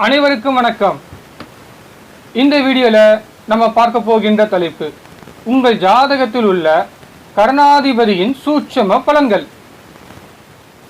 அனைவருக்கும் வணக்கம். இந்த வீடியோல நம்ம பார்க்க போகின்ற தலைப்பு உங்கள் ஜாதகத்தில் உள்ள கர்ணாதிபதியின் சூட்சம பலன்கள்.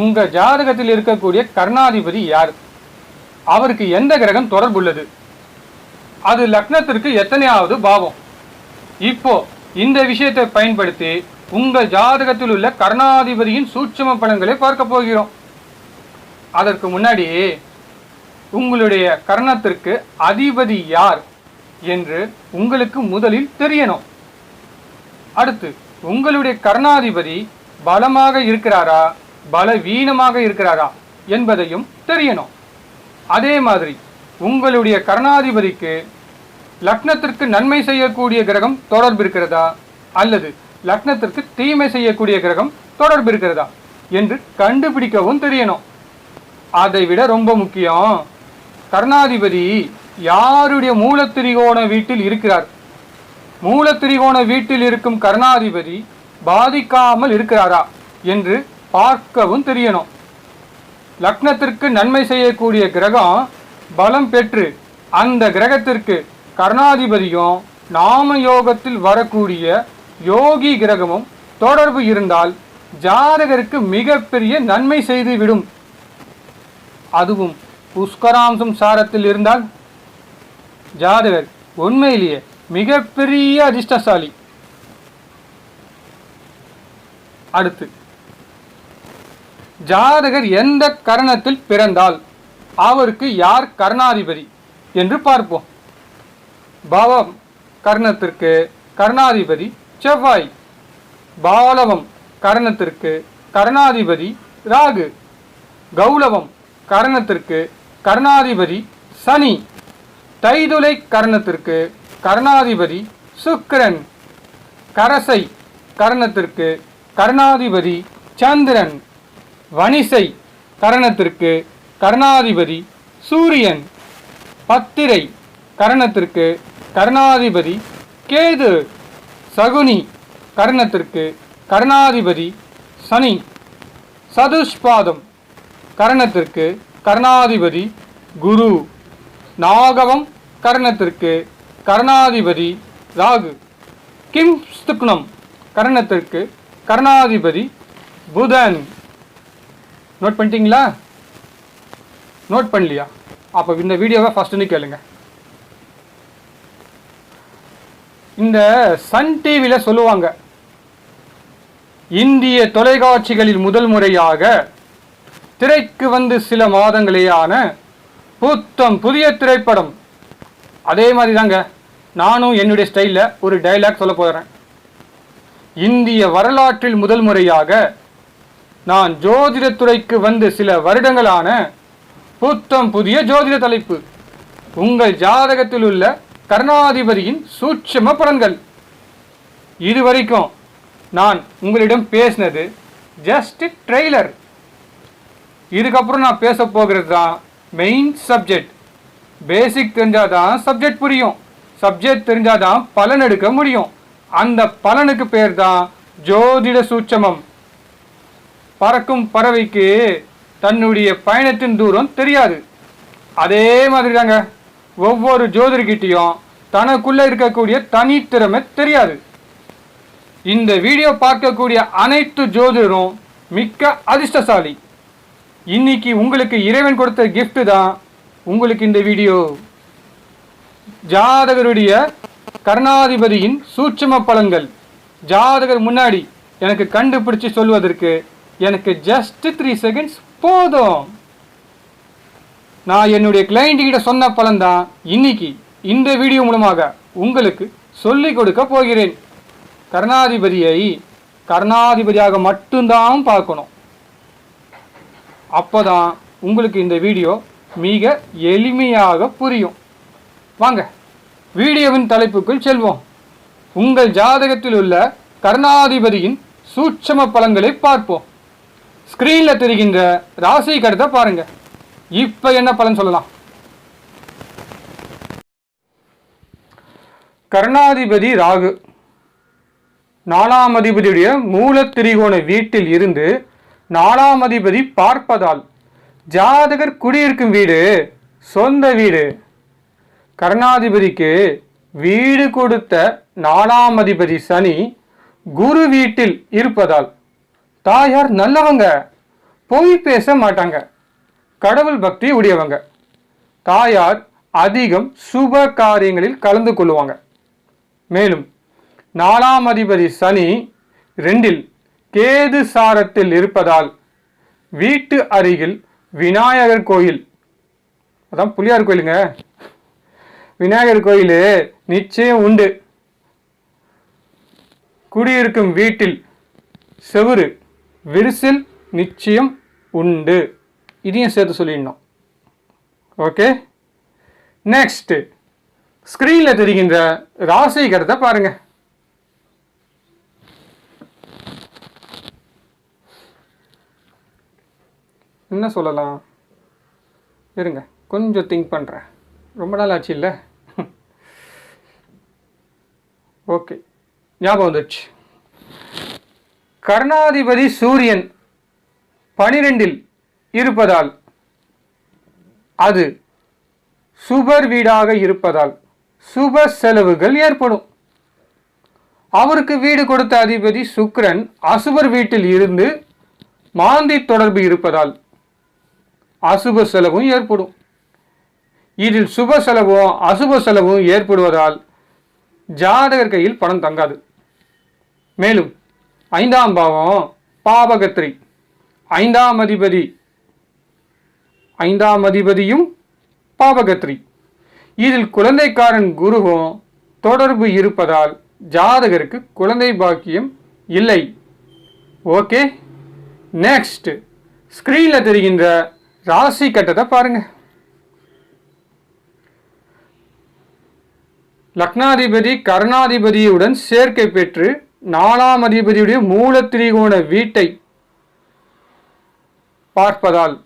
உங்க ஜாதகத்தில் இருக்கக்கூடிய கர்ணாதிபதி யார்? அவருக்கு எந்த கிரகம் தொடர்புள்ளது? அது லக்னத்திற்கு எத்தனையாவது பாவம்? இப்போ இந்த விஷயத்தை பயன்படுத்தி உங்கள் ஜாதகத்தில் உள்ள கர்ணாதிபதியின் சூட்சம பலன்களை பார்க்க போகிறோம். அதற்கு முன்னாடி உங்களுடைய கர்ணத்திற்கு அதிபதி யார் என்று உங்களுக்கு முதலில் தெரியணும். அடுத்து உங்களுடைய கர்ணாதிபதி பலமாக இருக்கிறாரா பலவீனமாக இருக்கிறாரா என்பதையும் தெரியணும். அதே மாதிரி உங்களுடைய கர்ணாதிபதிக்கு லக்னத்திற்கு நன்மை செய்யக்கூடிய கிரகம் தொடர்பு இருக்கிறதா அல்லது லக்னத்திற்கு தீமை செய்யக்கூடிய கிரகம் தொடர்பு இருக்கிறதா என்று கண்டுபிடிக்கவும் தெரியணும். அதை விட ரொம்ப முக்கியம், கர்ணாதிபதி யாருடைய மூலத்திரிகோண வீட்டில் இருக்கிறார்? மூலத்திரிகோண வீட்டில் இருக்கும் கர்ணாதிபதி பாதிக்காமல் இருக்கிறாரா என்று பார்க்கவும் தெரியணும். லக்னத்திற்கு நன்மை செய்யக்கூடிய கிரகம் பலம் பெற்று அந்த கிரகத்திற்கு கர்ணாதிபதியும் நாம யோகத்தில் வரக்கூடிய யோகி கிரகமும் தொடர்பு இருந்தால் ஜாதகருக்கு மிகப்பெரிய நன்மை செய்துவிடும். அதுவும் புஷ்கராம்சம் சாரத்தில் இருந்தால் ஜாதகர் உண்மையிலேயே மிகப்பெரிய அதிர்ஷ்டசாலி. அடுத்து ஜாதகர் எந்த கரணத்தில் பிறந்தால் அவருக்கு யார் கர்ணாதிபதி என்று பார்ப்போம். பவம் கர்ணத்திற்கு கர்ணாதிபதி செவ்வாய். பாலவம் கர்ணத்திற்கு கர்ணாதிபதி ராகு. கௌலவம் கர்ணத்திற்கு கர்ணாதிபதி சனி. தைதுளை கர்ணத்திற்கு கர்ணாதிபதி சுக்கிரன். கரசை கர்ணத்திற்கு கர்ணாதிபதி சந்திரன். வணிசை கர்ணத்திற்கு கர்ணாதிபதி சூரியன். பத்திரை கர்ணத்திற்கு கர்ணாதிபதி கேது. சகுனி கர்ணத்திற்கு கர்ணாதிபதி சனி. சதுஷ்பாதம் கர்ணத்திற்கு கர்ணாதிபதி குரு. நாகவம் கர்ணத்திற்கு கர்ணாதிபதி ராகு. கிம்ஸ்துக்னம் கர்ணத்திற்கு கர்ணாதிபதி புதன். நோட் பண்ணிட்டீங்களா? நோட் பண்ணலையா? அப்போ இந்த வீடியோவை ஃபர்ஸ்ட் கேளுங்க. இந்த சன் டிவியில் சொல்லுவாங்க, இந்திய தொலைக்காட்சிகளில் முதல் முறையாக திரைக்கு வந்து சில மாதங்களேயான புத்தம் புதிய திரைப்படம். அதே மாதிரி தாங்க நானும் என்னுடைய ஸ்டைலில் ஒரு டைலாக் சொல்ல போகிறேன். இந்திய வரலாற்றில் முதல் முறையாக நான் ஜோதிடத்துறைக்கு வந்து சில வருடங்களான புத்தம் புதிய ஜோதிட தலைப்பு உங்கள் ஜாதகத்தில் உள்ள கர்ணாதிபதியின் சூட்சம பலன்கள். இதுவரைக்கும் நான் உங்களிடம் பேசினது ஜஸ்ட் ட்ரெய்லர். இதுக்கப்புறம் நான் பேச போகிறது தான் மெயின் சப்ஜெக்ட். பேசிக் தெரிஞ்சாதான் சப்ஜெக்ட் புரியும், சப்ஜெக்ட் தெரிஞ்சாதான் பலன் எடுக்க முடியும். அந்த பலனுக்கு பேர் தான் ஜோதிட சூட்சமம். பறக்கும் பறவைக்கு தன்னுடைய பயணத்தின் தூரம் தெரியாது. அதே மாதிரி தாங்க ஒவ்வொரு ஜோதிடர்கிட்டையும் தனக்குள்ள இருக்கக்கூடிய தனித்திறமை தெரியாது. இந்த வீடியோ பார்க்கக்கூடிய அனைத்து ஜோதிடரும் மிக்க அதிர்ஷ்டசாலி. இன்னைக்கு உங்களுக்கு இறைவன் கொடுத்த கிஃப்ட் தான் உங்களுக்கு இந்த வீடியோ. ஜாதகருடைய கர்ணாதிபதியின் சூட்சம பலன்கள் ஜாதகர் முன்னாடி எனக்கு கண்டுபிடிச்சு சொல்வதற்கு எனக்கு ஜஸ்ட் 3 செகண்ட்ஸ் போதும். நான் என்னுடைய கிளைண்ட் கிட்ட சொன்ன பலன் தான் இன்னைக்கு இந்த வீடியோ மூலமாக உங்களுக்கு சொல்லிக் கொடுக்க போகிறேன். கர்ணாதிபதியை கர்ணாதிபதியாக மட்டும்தான் பார்க்கணும். அப்போதான் உங்களுக்கு இந்த வீடியோ மிக எளிமையாக புரியும். வாங்க வீடியோவின் தலைப்புக்குள் செல்வோம். உங்கள் ஜாதகத்தில் உள்ள கர்ணாதிபதியின் சூட்சம பலன்களை பார்ப்போம். ஸ்கிரீனில் தெரிகின்ற ராசி கட்டத்தை பாருங்க. இப்போ என்ன பலன் சொல்லலாம்? கர்ணாதிபதி ராகு 4ஆம் அதிபதியுடைய மூல திரிகோண வீட்டில் இருந்து 4ஆம் அதிபதி பார்ப்பதால் ஜாதகர் குடியிருக்கும் வீடு சொந்த வீடு. கர்ணாதிபதிக்கு வீடு கொடுத்த 4ஆம் அதிபதி சனி குரு வீட்டில் இருப்பதால் தாயார் நல்லவங்க, பொய் பேச மாட்டாங்க, கடவுள் பக்தி உடையவங்க. தாயார் அதிகம் சுப காரியங்களில் கலந்து கொள்வாங்க. மேலும் 4ஆம் அதிபதி சனி 2இல் கேது சாரத்தில் இருப்பதால் வீட்டு அருகில் விநாயகர் கோயில், அதான் புலியார் கோயிலுங்க, விநாயகர் கோயில் நிச்சயம் உண்டு. குடியிருக்கும் வீட்டில் செவுரு விரிசில் நிச்சயம் உண்டு. இதையும் சேர்த்து சொல்லிடணும். ஓகே, நெக்ஸ்ட் ஸ்கிரீன்ல தெரிகின்ற ராசி கட்டத்தை பாருங்க. என்ன சொல்லலாம் இருங்க, கொஞ்சம் திங்க் பண்றேன், ரொம்ப நாள் ஆச்சு இல்லை. ஓகே, ஞாபகம் வந்துச்சு. கர்ணாதிபதி சூரியன் 12இல் இருப்பதால் அது சுபர் வீடாக இருப்பதால் சுப செலவுகள் ஏற்படும். அவருக்கு வீடு கொடுத்த அதிபதி சுக்கிரன் அசுபர் வீட்டில் இருந்து மாந்தி தொடர்பு இருப்பதால் அசுப செலவும் ஏற்படும். இதில் சுப செலவும் அசுப செலவும் ஏற்படுவதால் ஜாதகர் கையில் பணம் தங்காது. மேலும் 5ஆம் பாவம் பாபகத்திரி, 5ஆம் அதிபதியும் பாபகத்திரி. இதில் குழந்தைக்காரன் குருவும் தொடர்பு இருப்பதால் ஜாதகருக்கு குழந்தை பாக்கியம் இல்லை. ஓகே, நெக்ஸ்ட் ஸ்கிரீன்ல தெரிகின்ற ராசி கட்டத்தை பாருங்க. லக்னாதிபதி கர்ணாதிபதியுடன் சேர்க்கை பெற்று 4ஆம் அதிபதியுடைய மூல திரிகோண வீட்டை பார்ப்பதால்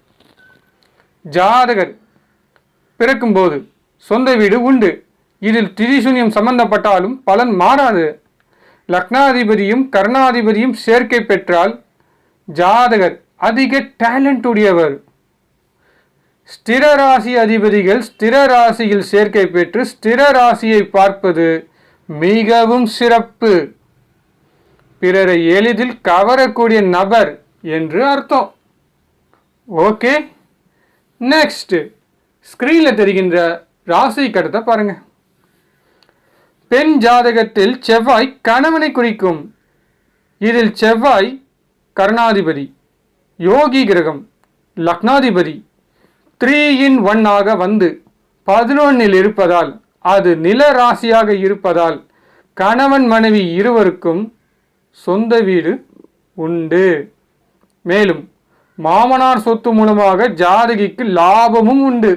ஜாதகர் பிறக்கும்போது சொந்த வீடு உண்டு. இதில் திரிசூன்யம் சம்பந்தப்பட்டாலும் பலன் மாறாது. லக்னாதிபதியும் கர்ணாதிபதியும் சேர்க்கை பெற்றால் ஜாதகர் அதிக டேலண்ட் உடையவர். ஸ்திர ராசி அதிபதிகள் ஸ்திர ராசியில் சேர்க்கை பெற்று ஸ்திர ராசியை பார்ப்பது மிகவும் சிறப்பு. பிறரை எளிதில் கவரக்கூடிய நபர் என்று அர்த்தம். ஓகே, நெக்ஸ்ட் ஸ்கிரீன்ல தெரிகின்ற ராசி கட்டத்தை பாருங்க. பெண் ஜாதகத்தில் செவ்வாய் கணவனை குறிக்கும். இதில் செவ்வாய் கர்ணாதிபதி, யோகி கிரகம், லக்னாதிபதி 3 in 1 ஆக வந்து 11இல் இருப்பதால் அது நில ராசியாக இருப்பதால் கணவன் மனைவி இருவருக்கும் சொந்த வீடு உண்டு. மேலும் மாமனார் சொத்து மூலமாக ஜாதகிக்கு லாபமும் உண்டு.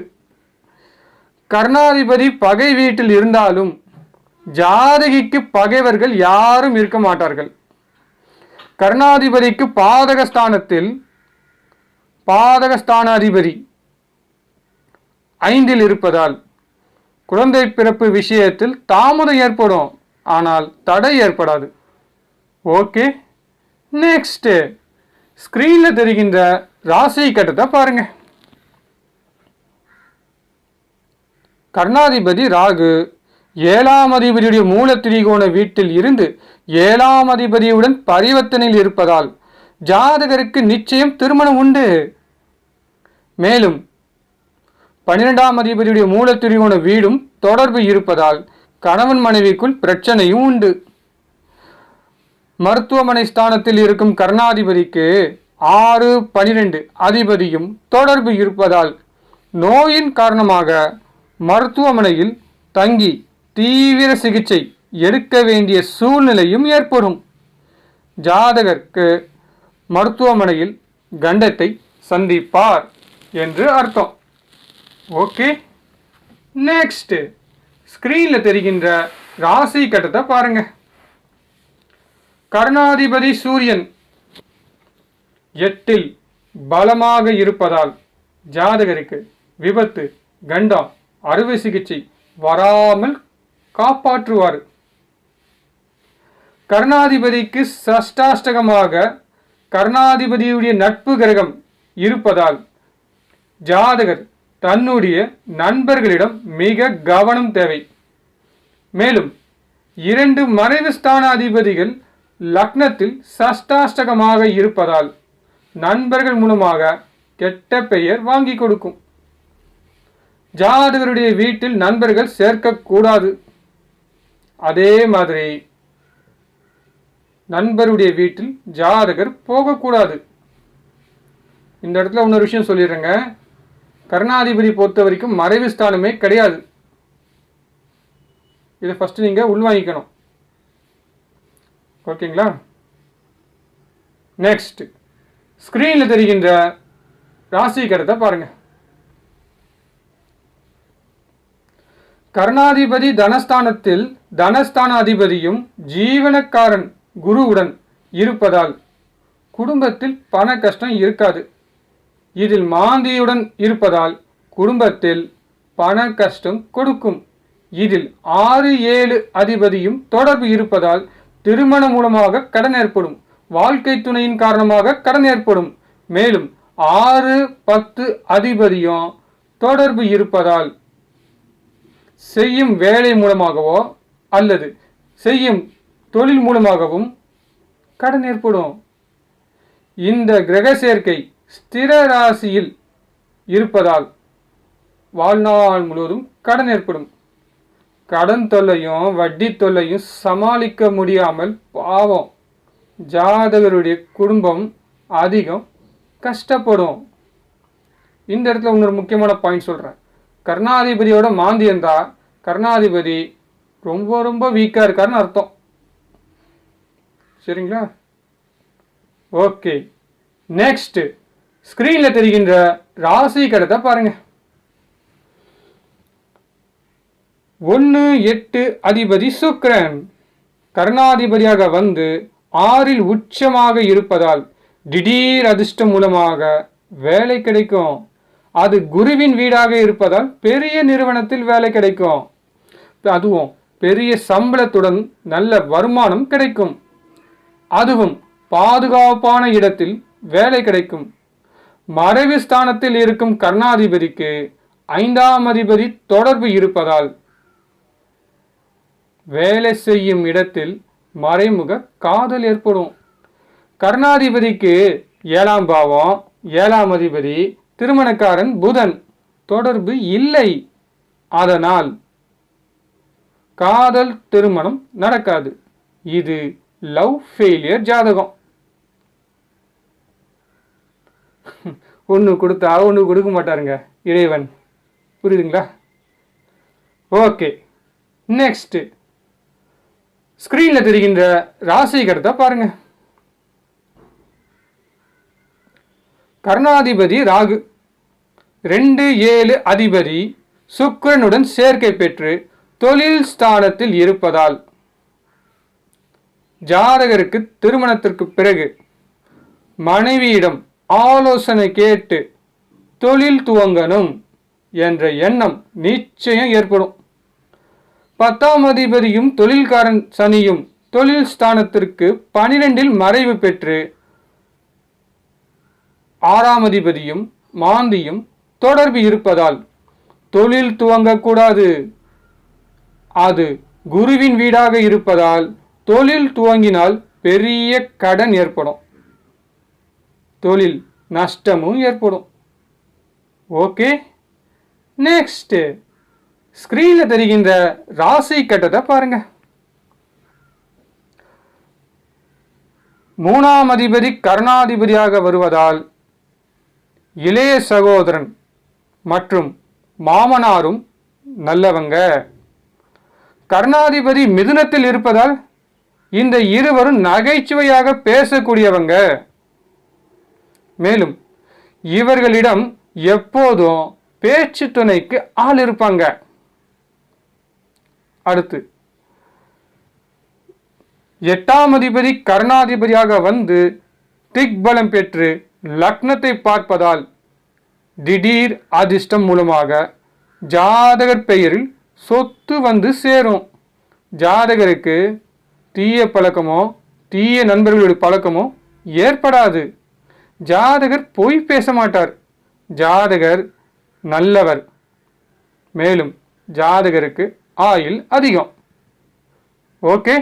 கர்ணாதிபதி பகை வீட்டில் இருந்தாலும் ஜாதகிக்கு பகைவர்கள் யாரும் இருக்க மாட்டார்கள். கர்ணாதிபதிக்கு பாதகஸ்தானாதிபதி 5இல் இருப்பதால் குழந்தை பிறப்பு விஷயத்தில் தாமதம் ஏற்படும், ஆனால் தடை ஏற்படாது. ஓகே, நெக்ஸ்ட் ஸ்கிரீன்ல தெரிகின்ற ராசி கட்டத்தை பாருங்க. கர்ணாதிபதி ராகு 7ஆம் அதிபதியுடைய மூல திரிகோண வீட்டில் இருந்து 7ஆம் அதிபதியுடன் பரிவர்த்தனையில் இருப்பதால் ஜாதகருக்கு நிச்சயம் திருமணம் உண்டு. மேலும் 12ஆம் அதிபதியுடைய மூல திரிகோண வீடும் தொடர்பு இருப்பதால் கணவன் மனைவிக்குள் பிரச்சனையும் உண்டு. மருத்துவமனை ஸ்தானத்தில் இருக்கும் கர்ணாதிபதிக்கு 6, 12 அதிபதியும் தொடர்பு இருப்பதால் நோயின் காரணமாக மருத்துவமனையில் தங்கி தீவிர சிகிச்சை எடுக்க வேண்டிய சூழ்நிலையும் ஏற்படும். ஜாதகருக்கு மருத்துவமனையில் கண்டத்தை சந்திப்பார் என்று அர்த்தம். ஓகே, நெக்ஸ்ட் ஸ்கிரீன்ல தெரிகின்ற ராசி கட்டத்தை பாருங்க. கர்ணாதிபதி சூரியன் 8இல் பலமாக இருப்பதால் ஜாதகருக்கு விபத்து, கண்டம், அறுவை சிகிச்சை வராமல் காப்பாற்றுவார். கர்ணாதிபதிக்கு சஷ்டாஷ்டகமாக கர்ணாதிபதியுடைய நட்பு கிரகம் இருப்பதால் ஜாதகர் தன்னுடைய நண்பர்களிடம் மிக கவனம் தேவை. மேலும் 2 மறைவு ஸ்தானாதிபதிகள் லக்னத்தில் சஷ்டாஷ்டகமாக இருப்பதால் நண்பர்கள் மூலமாக கெட்ட பெயர் வாங்கி கொடுக்கும். ஜாதகருடைய வீட்டில் நண்பர்கள் சேர்க்கக்கூடாது. அதே மாதிரி நண்பருடைய வீட்டில் ஜாதகர் போகக்கூடாது. இந்த இடத்துல இன்னொரு விஷயம் சொல்லிடுறேங்க. கர்ணாதிபதி பொறுத்த வரைக்கும் மறைவு ஸ்தானமே கிடையாது. இதை ஃபர்ஸ்ட் நீங்க உள்வாங்கிக்கணும். ஓகேங்களா? நெக்ஸ்ட் ஸ்கிரீன்ல தெரிகின்ற ராசி கட்டத்தை பாருங்க. கர்ணாதிபதி தனஸ்தானத்தில் தனஸ்தான அதிபதியும் ஜீவனக்காரன் குருவுடன் இருப்பதால் குடும்பத்தில் பண கஷ்டம் இருக்காது. இதில் மாந்தியுடன் இருப்பதால் குடும்பத்தில் பண கஷ்டம் கொடுக்கும். இதில் 6-7 அதிபதியும் தொடர்பு இருப்பதால் திருமணம் மூலமாக கடன் ஏற்படும். வாழ்க்கை துணையின் காரணமாக கடன் ஏற்படும். மேலும் 6-10 அதிபதியும் தொடர்பு இருப்பதால் செய்யும் வேலை மூலமாகவோ அல்லது செய்யும் தொழில் மூலமாகவும் கடன் ஏற்படும். இந்த கிரக சேர்க்கை ஸ்திர ராசியில் இருப்பதால் வாழ்நாள் முழுவதும் கடன் ஏற்படும். கடன் தொல்லையும் வட்டி தொல்லையும் சமாளிக்க முடியாமல் பாவம் ஜாதகருடைய குடும்பம் அதிகம் கஷ்டப்படும். இந்த இடத்துல இன்னொரு முக்கியமான பாயிண்ட் சொல்றேன். கர்ணாதிபதியோட மாந்தி இருந்தா கர்ணாதிபதி ரொம்ப ரொம்ப வீக்கா இருக்காருன்னு அர்த்தம். சரிங்களா? ஓகே, நெக்ஸ்ட் ஸ்கிரீன்ல தெரிகின்ற ராசி கட்டத்தை பாருங்க. 1-8 அதிபதி சுக்கிரன் கர்ணாதிபதியாக வந்து 6இல் உச்சமாக இருப்பதால் திடீர் அதிர்ஷ்டம் மூலமாக வேலை கிடைக்கும். அது குருவின் வீடாக இருப்பதால் பெரிய நிறுவனத்தில் வேலை கிடைக்கும். அதுவும் பெரிய சம்பளத்துடன் நல்ல வருமானம் கிடைக்கும். அதுவும் பாதுகாப்பான இடத்தில் வேலை கிடைக்கும். மறைவு ஸ்தானத்தில் இருக்கும் கர்ணாதிபதிக்கு 5ஆம் அதிபதி தொடர்பு இருப்பதால் வேலை செய்யும் இடத்தில் மறைமுக காதல் ஏற்படும். கர்ணாதிபதிக்கு 7ஆம் பாவம் 7ஆம் அதிபதி திருமணக்காரன் புதன் தொடர்பு இல்லை. அதனால் காதல் திருமணம் நடக்காது. இது லவ் ஃபெயிலியர் ஜாதகம். ஒன்று கொடுத்தா ஒன்று கொடுக்க மாட்டாருங்க இறைவன். புரியுதுங்களா? ஓகே, நெக்ஸ்ட் ஸ்கிரீன்ல தெரிகின்ற ராசி கட்டத்தை பாருங்க. கர்ணாதிபதி ராகு 2-7 அதிபதி சுக்கிரனுடன் சேர்க்கை பெற்று தொழில் ஸ்தானத்தில் இருப்பதால் ஜாதகருக்கு திருமணத்திற்கு பிறகு மனைவியிடம் ஆலோசனை கேட்டு தொழில் துவங்கணும் என்ற எண்ணம் நிச்சயம் ஏற்படும். 10ஆம் அதிபதியும் தொழில்காரன் சனியும் தொழில் ஸ்தானத்திற்கு 12இல் மறைவு பெற்று 6ஆம் அதிபதியும் மாந்தியும் தொடர்பு இருப்பதால் தொழில் துவங்கக்கூடாது. அது குருவின் வீடாக இருப்பதால் தொழில் துவங்கினால் பெரிய கடன் ஏற்படும். தொழில் நஷ்டமும் ஏற்படும். ஓகே, நெக்ஸ்ட் ஸ்கிரீன்ல தெரிகின்ற ராசி கட்டத்தை பாருங்க. 3ஆம் அதிபதி கர்ணாதிபதியாக வருவதால் இளைய சகோதரன் மற்றும் மாமனாரும் நல்லவங்க. கர்ணாதிபதி மிதுனத்தில் இருப்பதால் இந்த இருவரும் நகைச்சுவையாக பேசக்கூடியவங்க. மேலும் இவர்களிடம் எப்போதும் பேச்சு துணைக்கு ஆள் இருப்பாங்க. அடுத்து 8ஆம் அதிபதி கர்ணாதிபதியாக வந்து திக்பலம் பெற்று லக்னத்தை பார்ப்பதால் திடீர் அதிர்ஷ்டம் மூலமாக ஜாதகர் பெயரில் சொத்து வந்து சேரும். ஜாதகருக்கு தீய பழக்கமோ தீய நண்பர்களுடைய பழக்கமோ ஏற்படாது. ஜாதகர் பொய் பேச மாட்டார். ஜாதகர் நல்லவர். மேலும் ஜாதகருக்கு ஆயுள் அதிகம். Okay,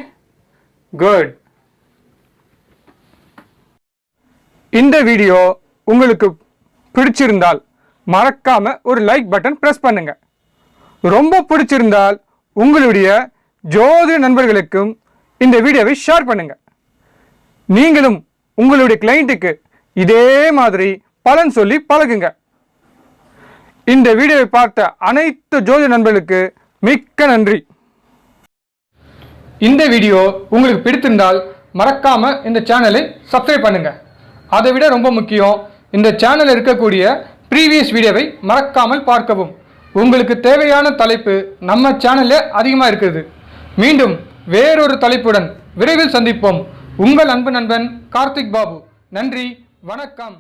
good. இந்த வீடியோ உங்களுக்கு பிடிச்சிருந்தால் மறக்காம ஒரு லைக் பட்டன் பிரஸ் பண்ணுங்க. ரொம்ப பிடிச்சிருந்தால் உங்களுடைய ஜோதிட நண்பர்களுக்கும் இந்த வீடியோவை ஷேர் பண்ணுங்க. நீங்களும் உங்களுடைய கிளையண்ட்டுக்கு இதே மாதிரி பலன் சொல்லி பழகுங்க. இந்த வீடியோவை பார்த்த அனைத்து ஜோதிட நண்பர்களுக்கு மிக்க நன்றி. இந்த வீடியோ உங்களுக்கு பிடித்திருந்தால் மறக்காம இந்த சேனலை சப்ஸ்கிரைப் பண்ணுங்க. அதை விட ரொம்ப முக்கியம், இந்த சேனலில் இருக்கக்கூடிய ப்ரீவியஸ் வீடியோவை மறக்காமல் பார்க்கவும். உங்களுக்கு தேவையான தலைப்பு நம்ம சேனலில் அதிகமாக இருக்குது. மீண்டும் வேறொரு தலைப்புடன் விரைவில் சந்திப்போம். உங்கள் அன்பு நண்பன் கார்த்திக் பாபு. நன்றி, வணக்கம்.